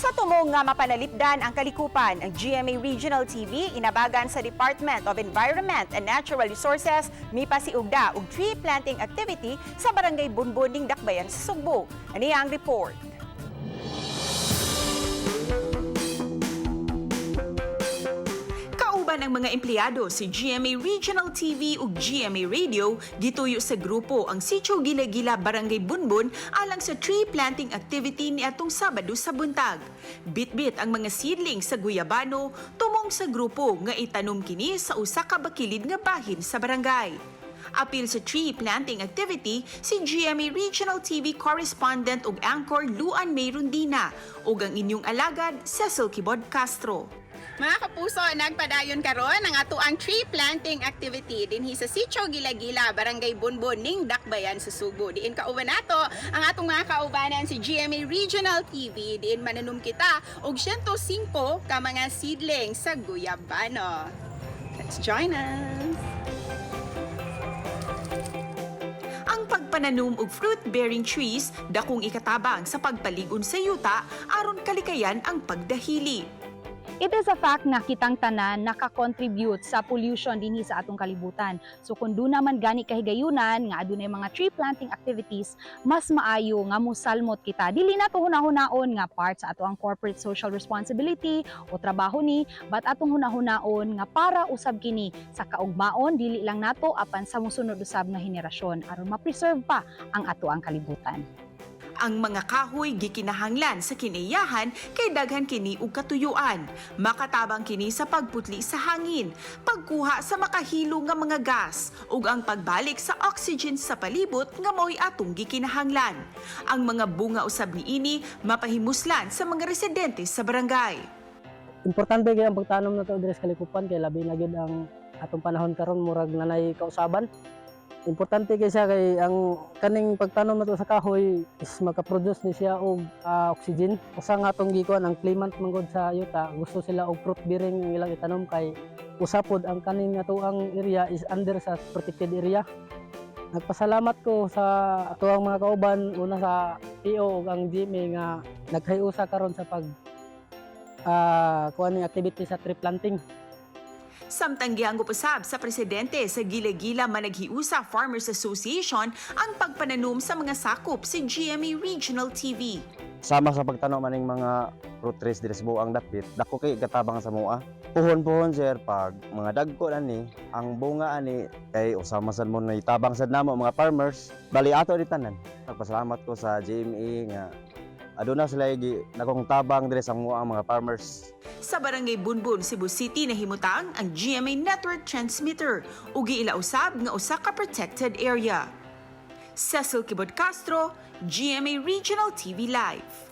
Sa tumong nga mapanalipdan ang kalikupan, ang GMA Regional TV inabagan sa Department of Environment and Natural Resources mipasiugda og tree planting activity sa Barangay Bunbon ning Dakbayan sa Sugbo. Aniya ang report. Kauban ang mga empleyado si GMA Regional TV ug GMA Radio gituyo sa grupo ang Sitio Gila-Gila Barangay Bunbon alang sa tree planting activity ni atong Sabado sa buntag. Bitbit ang mga seedling sa guyabano tumong sa grupo nga itanom kini sa usa ka bakilid nga bahin sa barangay. Apil sa tree planting activity si GMA Regional TV correspondent ug anchor Luan May Rondina ug ang inyong alagad Cecil Kibod Castro. Mga kapuso, nagpadayon karon ang atuang tree planting activity dinhi sa Sitio Gila-Gila, Barangay Bunbon ning Dakbayan sa Sugbo. Diin kauban nato ang atong mga kaubanan si GMA Regional TV. Diin mananum kita og 105 ka mga seedling sa guyabano. Let's join us! Ang pagpananom og fruit-bearing trees dakong ikatabang sa pagpaligon sa yuta aron kalikayan ang pagdahili. It is a fact na kitang tanan nakakontribute sa pollution dinhi sa atong kalibutan. So kung doon naman gani kahigayunan nga adunay mga tree planting activities, mas maayo nga mosalmot kita. Dili na to hunahon nga part sa atong corporate social responsibility o trabaho ni, but atong hunahunaon nga para usab kini sa kaugmaon dili lang nato apan sa mosunod usab nga henerasyon aron ma-preserve pa ang atoang kalibutan. Ang mga kahoy gikinahanglan sa kiniyahan kay daghan kini og katuyuan. Makatabang kini sa pagputli sa hangin, pagkuha sa makahilo nga mga gas ug ang pagbalik sa oxygen sa palibot nga mao'y atong gikinahanglan. Ang mga bunga usab niini mapahimuslan sa mga residente sa barangay. Importante kay ang pagtanom nato diri sa kalikupan kay labi na gyud ang atong panahon karon murag nanay kausaban. Importante kay siya kay ang kaning pagtanom nato sa kahoy is makaproduce ni siya og oxygen. Usa nga atong gikuan ang claimant manggod sa yuta, gusto sila og fruit bearing ang ilang itanom kay usapod ang kaning nato ang area is under sa protected area. Nagpasalamat ko sa atuang mga kauban una sa PO ug ang GMA nga naghiusa karon sa pag kuan activity sa tree planting. Samtang gianggo usab sa presidente sa Gila-Gila Managhiusa Farmers Association ang pagpananom sa mga sakop si GMA Regional TV. Sama sa pagtanaw maning mga fruit trees diri sa buang dapit, dako kay katabang sa mua. Puhon-puhon sir pag mga dagko ani, ang bunga ani kay usama sad mo na itabang sad namo mga farmers. Bali ato di tanan. Nagpasalamat ko sa GMA nga aduna sila nagong tabang diri sa mua mga farmers. Sa Barangay Bunbon, Cebu City nahimutang ang GMA Network Transmitter ug giilausab nga usa ka protected area. Cecil Kibod Castro, GMA Regional TV Live.